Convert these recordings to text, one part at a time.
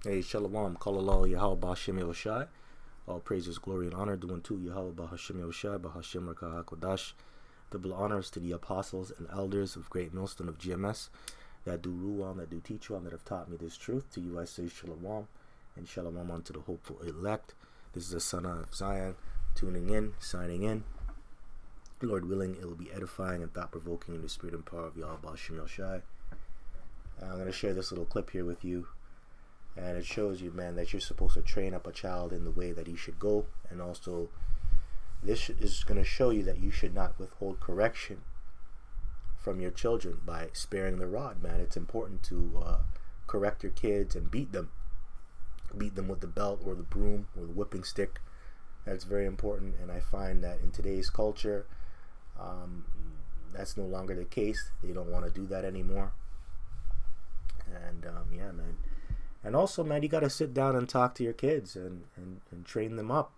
Hey, Shalom, Kalalal, Yahweh, Ba'Shem Yahushai. All praises, glory, and honor due unto Yahweh, Ba'Hashem Yahushai, Ba'Hashem Rakah HaKodash. Double honors to the apostles and elders of Great Millstone of GMS that do rule on, that do teach on, that have taught me this truth. To you I say Shalom, and Shalom unto the hopeful elect. This is the son of Zion, tuning in, signing in. Lord willing, it will be edifying and thought-provoking in the spirit and power of Yahweh, Ba'Shem Yahushai. I'm going to share this little clip here with you. And it shows you, man, that you're supposed to train up a child in the way that he should go. And also, this is going to show you that you should not withhold correction from your children by sparing the rod, man. It's important to correct your kids and beat them. Beat them with the belt or the broom or the whipping stick. That's very important. And I find that in today's culture, that's no longer the case. They don't want to do that anymore. And, yeah, man. And also, man, you got to sit down and talk to your kids and train them up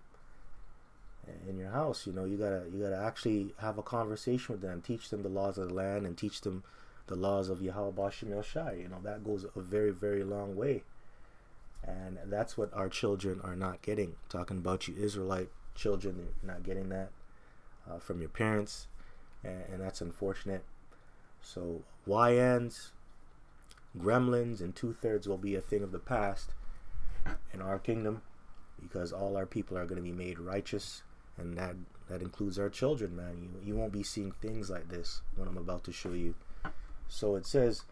in your house. You know, you gotta actually have a conversation with them, teach them the laws of the land, and teach them the laws of Yahweh Ba'Shem Yahushai. You know, that goes a very, very long way. And that's what our children are not getting. Talking about you Israelite children, you're not getting that from your parents, and that's unfortunate. So, YNs, gremlins, and 2/3 will be a thing of the past in our kingdom, because all our people are going to be made righteous, and that includes our children, man. You won't be seeing things like this, what I'm about to show you. So it says,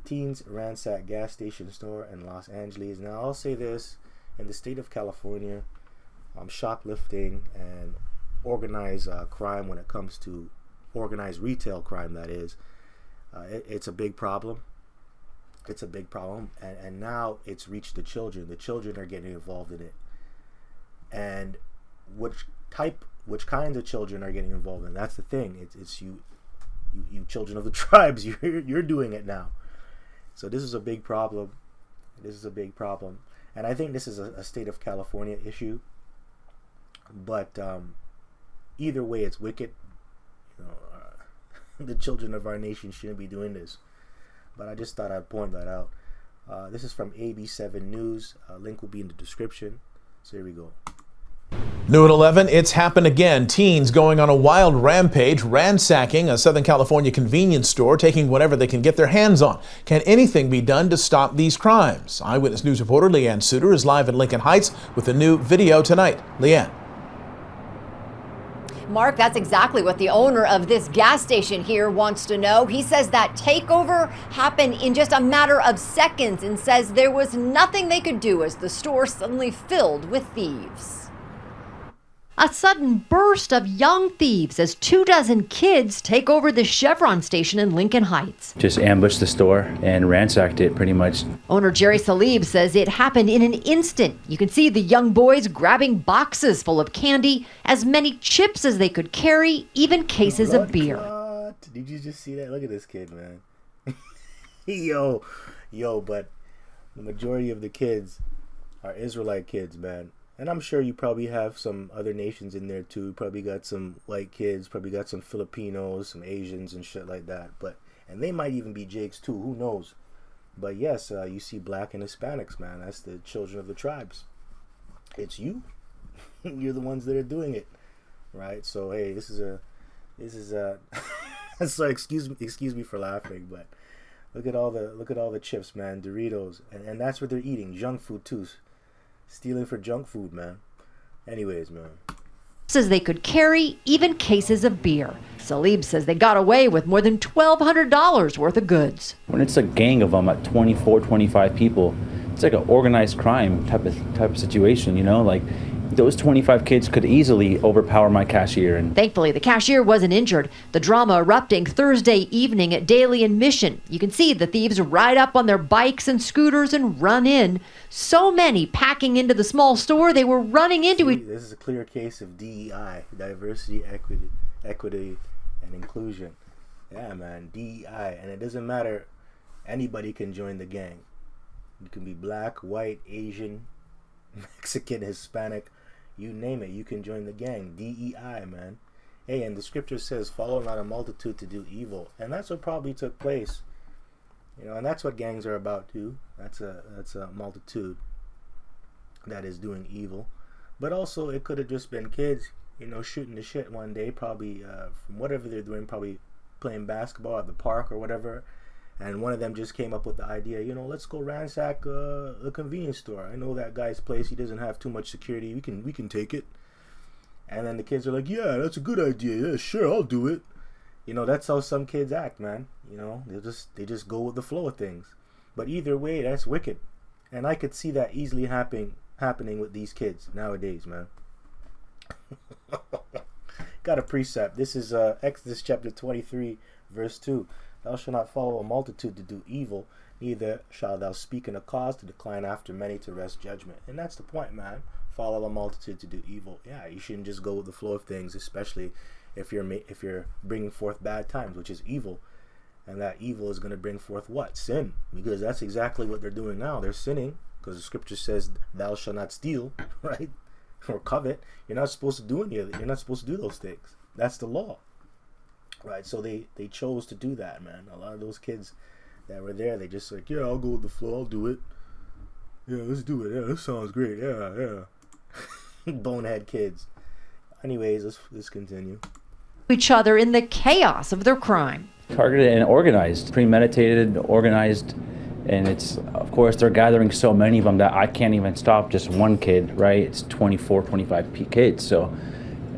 teens ransack gas station store in Los Angeles. Now I'll say this, in the state of California, shoplifting and organized crime, when it comes to organized retail crime, that is, it's a big problem. It's a big problem, and now it's reached the children. The children are getting involved in it. And which kinds of children are getting involved in? That's the thing. It's you children of the tribes. You're doing it now. So this is a big problem. This is a big problem, and I think this is a state of California issue. But either way, it's wicked. You know, the children of our nation shouldn't be doing this. But I just thought I'd point that out. This is from AB7 News. Link will be in the description. So here we go. New at 11, it's happened again. Teens going on a wild rampage, ransacking a Southern California convenience store, taking whatever they can get their hands on. Can anything be done to stop these crimes? Eyewitness News reporter Leanne Suter is live in Lincoln Heights with a new video tonight. Leanne. Mark, that's exactly what the owner of this gas station here wants to know. He says that takeover happened in just a matter of seconds and says there was nothing they could do as the store suddenly filled with thieves. A sudden burst of young thieves as 24 kids take over the Chevron station in Lincoln Heights. Just ambushed the store and ransacked it pretty much. Owner Jerry Salib says it happened in an instant. You can see the young boys grabbing boxes full of candy, as many chips as they could carry, even cases of beer. Did you just see that? Look at this kid, man. Yo, but the majority of the kids are Israelite kids, man. And I'm sure you probably have some other nations in there too. Probably got some white kids, probably got some Filipinos, some Asians and shit like that. And they might even be Jakes too, who knows. But yes, you see black and Hispanics, man. That's the children of the tribes. It's you. You're the ones that are doing it. Right? So hey, this is so excuse me for laughing, but look at all the chips, man, Doritos. And that's what they're eating, junk food too. Stealing for junk food, man. Anyways, man. Says they could carry even cases of beer. Salib says they got away with more than $1,200 worth of goods. When it's a gang of them at 24, 25 people, it's like an organized crime type of situation, you know? Like, those 25 kids could easily overpower my cashier. And thankfully, the cashier wasn't injured. The drama erupting Thursday evening at Daly and Mission. You can see the thieves ride up on their bikes and scooters and run in. So many packing into the small store, they were running into it. This is a clear case of DEI, diversity, equity, and inclusion. Yeah, man, DEI. And it doesn't matter. Anybody can join the gang. You can be black, white, Asian, Mexican, Hispanic. You name it, you can join the gang. DEI, man. Hey, and the scripture says, follow not a multitude to do evil. And that's what probably took place. You know, and that's what gangs are about too. That's a multitude. that is doing evil. But also, it could have just been kids, shooting the shit one day, probably from whatever they're doing, probably playing basketball at the park or whatever. And one of them just came up with the idea, let's go ransack the convenience store. I know that guy's place. He doesn't have too much security. We can take it. And then the kids are like, yeah, that's a good idea. Yeah, sure, I'll do it. That's how some kids act, man. They just go with the flow of things. But either way, that's wicked. And I could see that easily happening with these kids nowadays, man. Got a precept. This is Exodus chapter 23, verse 2. Thou shalt not follow a multitude to do evil, neither shalt thou speak in a cause to decline after many to wrest judgment. And that's the point, man. Follow a multitude to do evil. Yeah, you shouldn't just go with the flow of things, especially if you're bringing forth bad times, which is evil. And that evil is going to bring forth what? Sin. Because that's exactly what they're doing now. They're sinning, because the scripture says, thou shalt not steal, right? Or covet. You're not supposed to do any of it. You're not supposed to do those things. That's the law. Right, so they chose to do that, man. A lot of those kids that were there, they just like, yeah, I'll go with the flow, I'll do it. Yeah, let's do it. Yeah, this sounds great. Yeah. Bonehead kids. Anyways, let's continue. Each other in the chaos of their crime. Targeted and organized, premeditated, organized, and it's, of course, they're gathering so many of them that I can't even stop just one kid, right? It's 24, 25 kids, so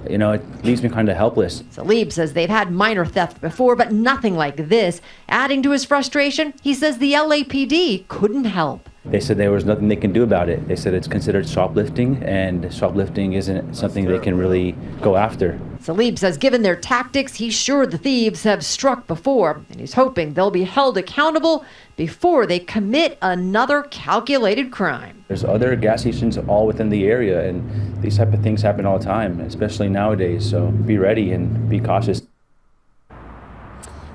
it leaves me kind of helpless. Salib says they've had minor theft before, but nothing like this. Adding to his frustration, he says the LAPD couldn't help. They said there was nothing they can do about it. They said it's considered shoplifting, and shoplifting isn't something they can really go after. Salib says given their tactics, he's sure the thieves have struck before, and he's hoping they'll be held accountable before they commit another calculated crime. There's other gas stations all within the area, and these type of things happen all the time, especially nowadays, so be ready and be cautious.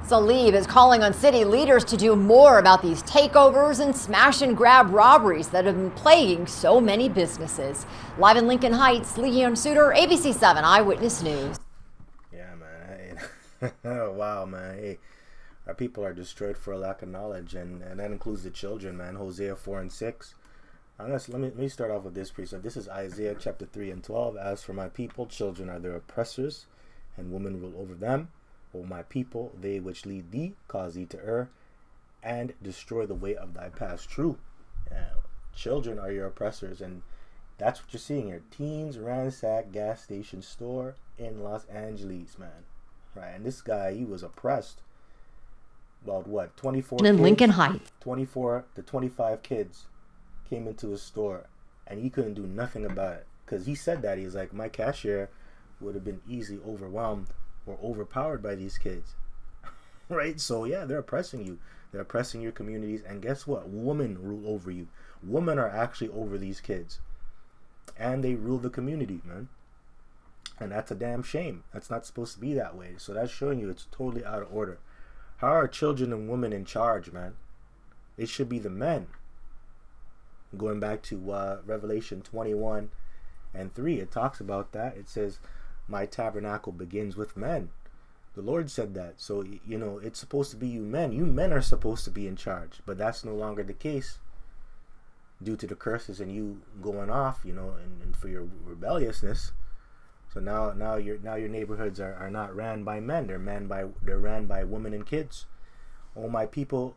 Salib is calling on city leaders to do more about these takeovers and smash and grab robberies that have been plaguing so many businesses. Live in Lincoln Heights, Leon Suter, ABC 7 Eyewitness News. Yeah, man. Oh, wow, man. Hey, our people are destroyed for a lack of knowledge, and that includes the children, man. Hosea 4 and 6. Let me start off with this precept. This is Isaiah chapter 3 and 12. As for my people, children are their oppressors, and women rule over them. O my people, they which lead thee, cause thee to err, and destroy the way of thy paths. True. Children are your oppressors, and that's what you're seeing here. Teens ransack gas station store in Los Angeles, man. Right, and this guy, he was oppressed. About what, 24 in kids? Lincoln Heights. 24 to 25 kids came into his store, and he couldn't do nothing about it. Because he said that. He was like, my cashier would have been easily overwhelmed or overpowered by these kids. Right? So yeah, they're oppressing you. They're oppressing your communities. And guess what? Women rule over you. Women are actually over these kids. And they rule the community, man. And that's a damn shame. That's not supposed to be that way. So that's showing you it's totally out of order. How are children and women in charge, man? It should be the men. Going back to Revelation 21 and 3, it talks about that. It says, my tabernacle begins with men. The Lord said that. So, it's supposed to be you men. You men are supposed to be in charge. But that's no longer the case due to the curses and you going off, and for your rebelliousness. So now your neighborhoods are not ran by men. They're ran by women and kids. O my people,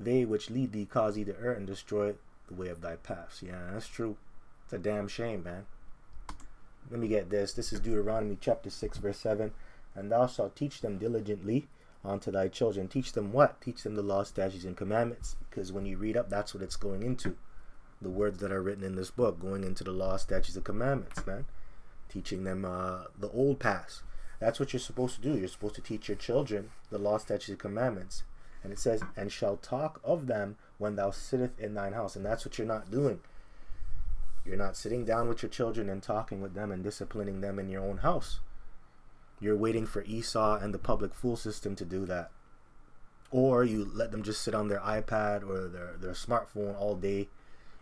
they which lead thee cause thee to err and destroy the way of thy paths. Yeah, that's true. It's a damn shame, man. Let me get this. This is Deuteronomy chapter 6, verse 7. And thou shalt teach them diligently unto thy children. Teach them what? Teach them the law, statutes, and commandments. Because when you read up, that's what it's going into. The words that are written in this book, going into the law, statutes, and commandments, man. Teaching them the old paths. That's what you're supposed to do. You're supposed to teach your children the law, statutes, and commandments. And it says, and shall talk of them when thou sittest in thine house. And that's what you're not doing. You're not sitting down with your children and talking with them and disciplining them in your own house. You're waiting for Esau and the public school system to do that. Or you let them just sit on their iPad or their smartphone all day.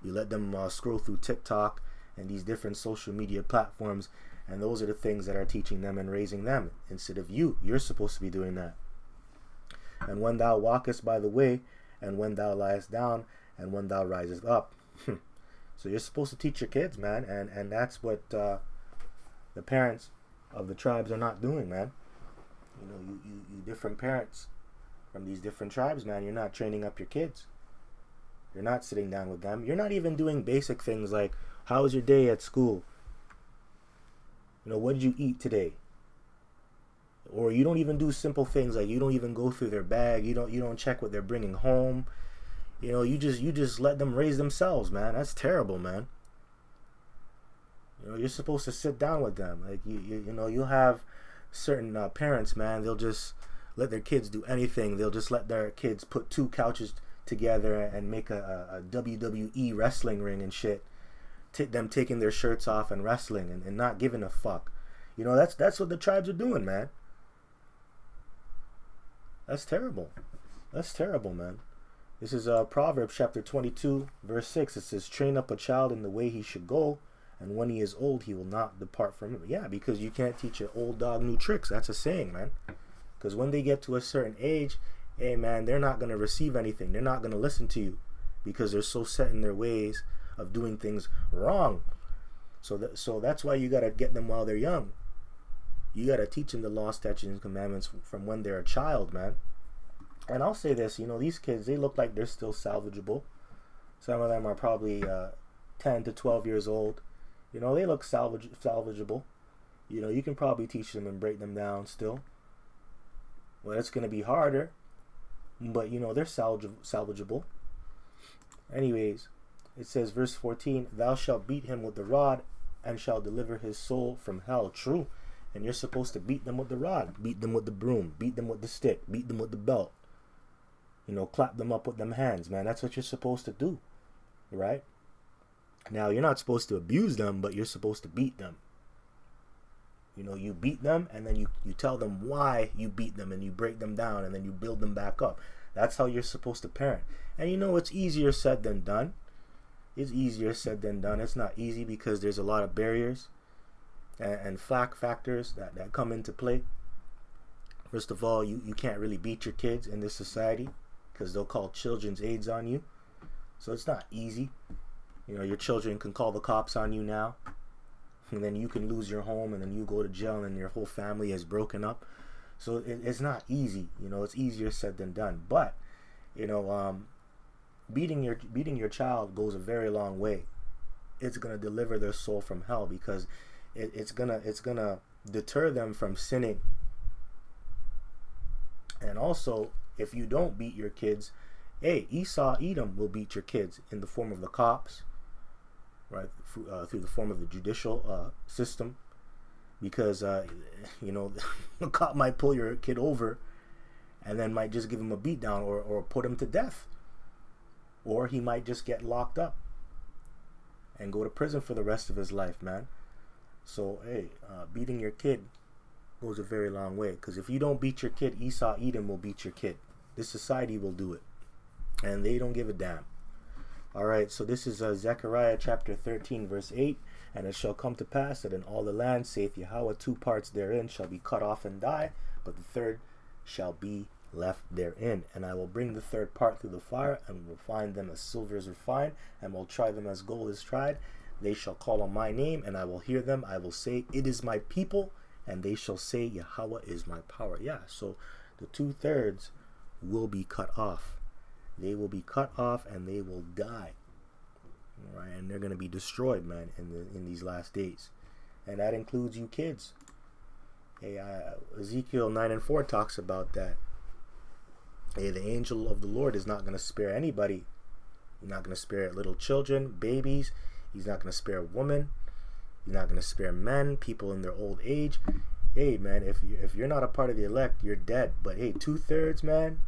You let them scroll through TikTok and these different social media platforms. And those are the things that are teaching them and raising them. Instead of you, you're supposed to be doing that. And when thou walkest by the way, and when thou liest down, and when thou risest up, So you're supposed to teach your kids, man, and that's what the parents of the tribes are not doing, man. You know, you different parents from these different tribes, man. You're not training up your kids. You're not sitting down with them. You're not even doing basic things like, how was your day at school? You know, what did you eat today? Or you don't even do simple things like you don't even go through their bag. You don't check what they're bringing home. You know, you just let them raise themselves, man. That's terrible, man. You know, you're supposed to sit down with them. Like you know, you'll have certain parents, man. They'll just let their kids do anything. They'll just let their kids put two couches together and make a WWE wrestling ring and shit. Them taking their shirts off and wrestling and not giving a fuck. You know, that's what the tribes are doing, man. That's terrible. That's terrible, man. This is Proverbs chapter 22, verse 6. It says, train up a child in the way he should go, and when he is old, he will not depart from it. Yeah, because you can't teach an old dog new tricks. That's a saying, man. Because when they get to a certain age, hey, man, they're not going to receive anything. They're not going to listen to you because they're so set in their ways of doing things wrong. So that's why you got to get them while they're young. You got to teach them the law, statutes, and commandments from when they're a child, man. And I'll say this, you know, these kids, they look like they're still salvageable. Some of them are probably 10 to 12 years old. You know, they look salvageable. You know, you can probably teach them and break them down still. Well, it's going to be harder, but, you know, they're salvageable. Anyways, it says, verse 14, thou shalt beat him with the rod and shalt deliver his soul from hell. True. And you're supposed to beat them with the rod, beat them with the broom, beat them with the stick, beat them with the belt. You know, clap them up with them hands, man. That's what you're supposed to do, right? Now, you're not supposed to abuse them, but you're supposed to beat them. You know, you beat them, and then you tell them why you beat them, and you break them down, and then you build them back up. That's how you're supposed to parent. And you know, it's easier said than done. It's easier said than done. It's not easy because there's a lot of barriers and factors that come into play. First of all, you can't really beat your kids in this society because they'll call children's aids on you. So it's not easy. You know, your children can call the cops on you now, and then you can lose your home, and then you go to jail, and your whole family is broken up. So it's not easy. You know, it's easier said than done. But you know, beating your child goes a very long way. It's gonna deliver their soul from hell because it's gonna deter them from sinning. And also, if you don't beat your kids, hey, Esau, Edom will beat your kids in the form of the cops, right? Through the form of the judicial system, because you know, the cop might pull your kid over, and then might just give him a beat down or put him to death, or he might just get locked up and go to prison for the rest of his life, man. So hey, beating your kid goes a very long way, because if you don't beat your kid, Esau, Edom will beat your kid. This society will do it, and they don't give a damn. Alright, so this is Zechariah chapter 13 verse 8. And it shall come to pass that in all the land, saith Yahweh, 2 parts therein shall be cut off and die, but the third shall be left therein. And I will bring the third part through the fire, and will find them as silver is refined, and will try them as gold is tried. They shall call on my name, and I will hear them. I will say, it is my people, and they shall say, Yahweh is my power. Yeah, so the 2/3 will be cut off. They will be cut off, and they will die. Right, and they're going to be destroyed, man, in these last days. And that includes you kids. Hey, Ezekiel 9:4 talks about that. Hey, the angel of the Lord is not going to spare anybody. He's not going to spare little children, babies. He's not going to spare women. He's not going to spare men, people in their old age. Hey, man, if you're not a part of the elect, you're dead. But hey, 2/3, man.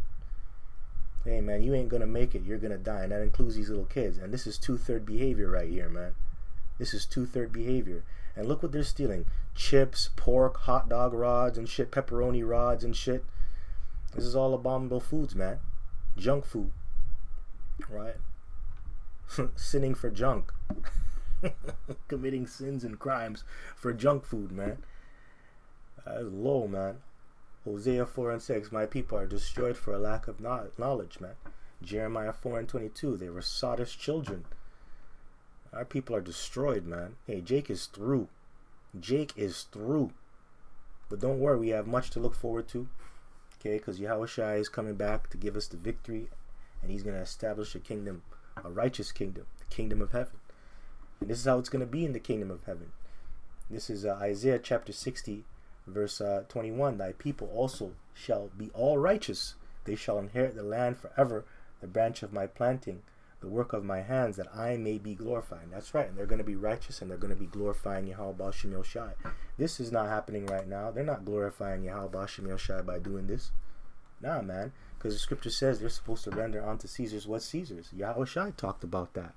Hey, man, you ain't going to make it. You're going to die. And that includes these little kids. And this is 2/3 behavior right here, man. This is 2/3 behavior. And look what they're stealing. Chips, pork, hot dog rods and shit, pepperoni rods and shit. This is all abominable foods, man. Junk food. Right? Sinning for junk. Committing sins and crimes for junk food, man. That's low, man. Hosea 4:6, my people are destroyed for a lack of knowledge, man. Jeremiah 4:22, they were sottish children. Our people are destroyed, man. Hey, Jake is through. Jake is through. But don't worry, we have much to look forward to. Okay, because Yahushua is coming back to give us the victory, and he's going to establish a kingdom, a righteous kingdom, the kingdom of heaven. And this is how it's going to be in the kingdom of heaven. This is Isaiah chapter 60, verse 21. Thy people also shall be all righteous. They shall inherit the land forever, the branch of my planting, the work of my hands, that I may be glorified. And that's right. And they're going to be righteous, and they're going to be glorifying Yahweh B'Shem Yoshai. This is not happening right now. They're not glorifying Yahweh B'Shem Yoshai by doing this. Nah, man. Because the scripture says they're supposed to render unto Caesar's what's Caesar's. Yahweh Shai talked about that.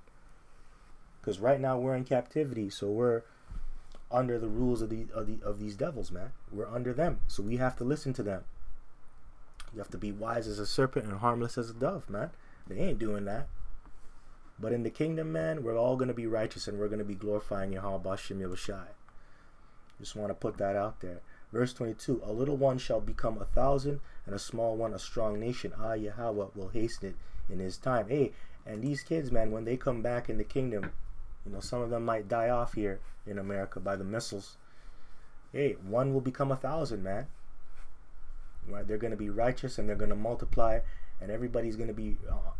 Because right now we're in captivity, so we're under the rules of these devils, man. We're under them, so we have to listen to them. You have to be wise as a serpent and harmless as a dove, man. They ain't doing that. But in the kingdom, man, we're all going to be righteous, and we're going to be glorifying Yahweh B'Shem Yoshai. Just want to put that out there. Verse 22, a little one shall become 1,000, and a small one a strong nation. Ah, Yahweh will hasten it in his time. Hey, and these kids, man, when they come back in the kingdom, you know, some of them might die off here in America by the missiles. Hey, one will become 1,000, man. Right? They're going to be righteous, and they're going to multiply, and everybody's going to be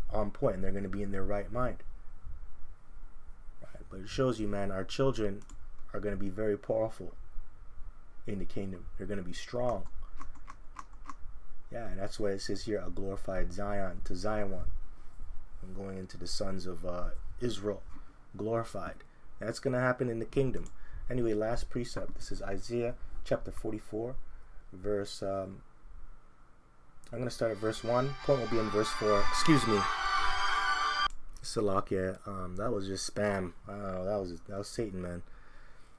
on point, and they're going to be in their right mind. Right? But it shows you, man, our children are going to be very powerful in the kingdom. They're going to be strong. Yeah, and that's why it says here, a glorified Zion to Zion. And going into the sons of Israel, glorified. That's going to happen in the kingdom. Anyway, last precept. This is Isaiah chapter 44, verse... I'm going to start at verse 1. Point will be in verse 4. Excuse me. Salakia. That was just spam. I don't know. That was Satan, man.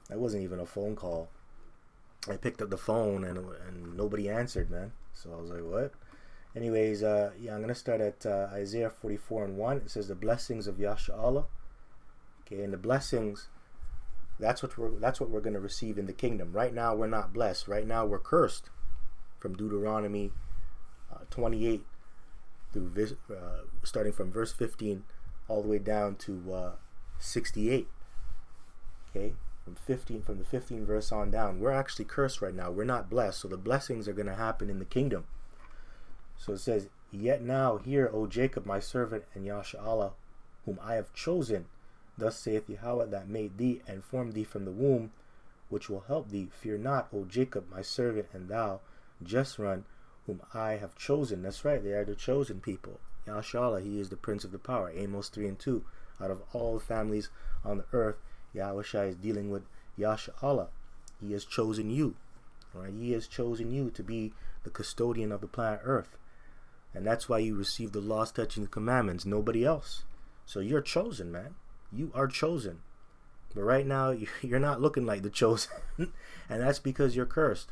That wasn't even a phone call. I picked up the phone and nobody answered, man. So I was like, what? Anyways, yeah, I'm going to start at Isaiah 44 and 1. It says the blessings of Yasha. Okay, and the blessings, that's what we're going to receive in the kingdom. Right now, we're not blessed. Right now, we're cursed. From Deuteronomy 28 through starting from verse 15 all the way down to 68. Okay, from the 15th verse on down, we're actually cursed right now. We're not blessed, so the blessings are going to happen in the kingdom. So it says, yet now hear, O Jacob, my servant, and Yasha, whom I have chosen. Thus saith Yahweh, that made thee and formed thee from the womb, which will help thee. Fear not, O Jacob, my servant, and thou, Jeshurun, whom I have chosen. That's right, they are the chosen people. Yasha, he is the prince of the power. Amos 3 and 2. Out of all the families on the earth, Yahushua is dealing with Yasha. He has chosen you. Right? He has chosen you to be the custodian of the planet Earth. And that's why you receive the laws touching the commandments. Nobody else. So you're chosen, man. You are chosen. But right now, you're not looking like the chosen. And that's because you're cursed.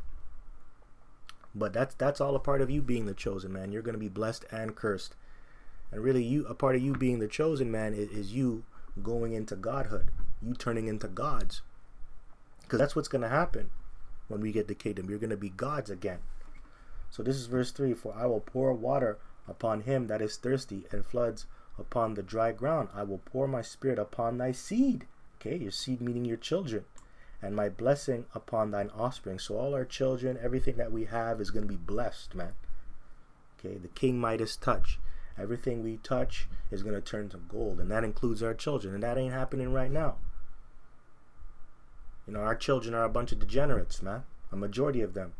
But that's all a part of you being the chosen, man. You're going to be blessed and cursed. And really, a part of you being the chosen, man, is you going into godhood. You turning into gods. Because that's what's going to happen when we get the kingdom. You're going to be gods again. So this is verse 3. For I will pour water upon him that is thirsty, and floods upon the dry ground. I will pour my spirit upon thy seed. Okay, your seed meaning your children. And my blessing upon thine offspring. So all our children, everything that we have is going to be blessed, man. Okay, the King Midas touch. Everything we touch is going to turn to gold. And that includes our children. And that ain't happening right now. You know, our children are a bunch of degenerates, man. A majority of them.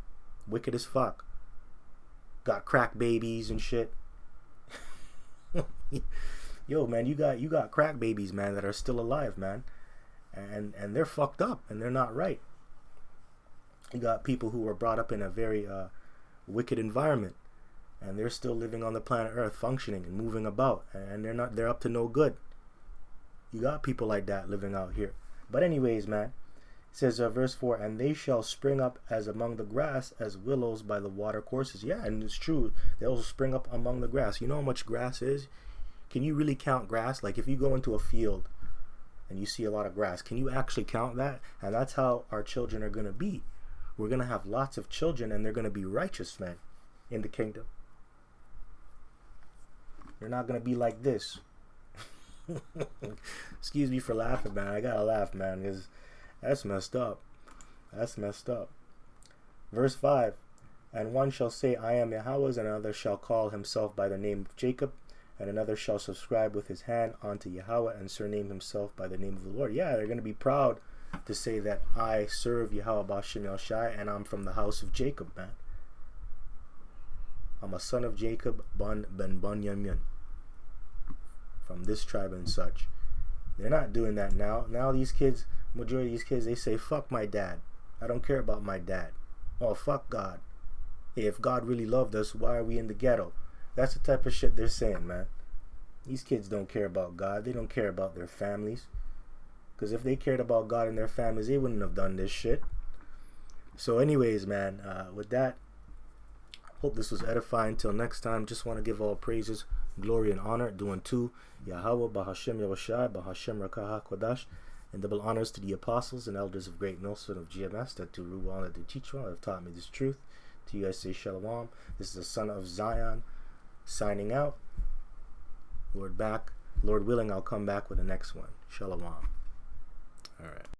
Wicked as fuck. Got crack babies and shit. Yo, man, you got crack babies, man, that are still alive, man. And they're fucked up, and they're not right. You got people who were brought up in a very wicked environment, and they're still living on the planet Earth, functioning and moving about, and they're up to no good. You got people like that living out here. But anyways, man, it says verse 4, and they shall spring up as among the grass, as willows by the water courses. Yeah, and it's true. They'll spring up among the grass. You know how much grass is? Can you really count grass? Like if you go into a field and you see a lot of grass, can you actually count that? And that's how our children are going to be. We're going to have lots of children, and they're going to be righteous men in the kingdom. They're not going to be like this. Excuse me for laughing, man. I gotta laugh, man, because that's messed up. That's messed up. Verse 5. And one shall say, I am Yahweh's, and another shall call himself by the name of Jacob, and another shall subscribe with his hand unto Yahweh, and surname himself by the name of the Lord. Yeah, they're going to be proud to say that I serve Yahweh B'Shem El Shai, and I'm from the house of Jacob, man. I'm a son of Jacob, ben Bunyamin, from this tribe and such. They're not doing that now. Now these kids, majority of these kids, they say, fuck my dad. I don't care about my dad. Oh, fuck God. Hey, if God really loved us, why are we in the ghetto? That's the type of shit they're saying, man. These kids don't care about God. They don't care about their families. Because if they cared about God and their families, they wouldn't have done this shit. So anyways, man, with that, hope this was edifying. Till next time, just want to give all praises, glory, and honor due unto Yahweh, B'Hashem Yahushai, B'Hashem Rakah HaKodash, and double honors to the apostles and elders of Great Millstone of GMS that to rule on and to teach well have taught me this truth. To you I say Shalom. This is the son of Zion signing out. Lord willing, I'll come back with the next one. Shalom. All right.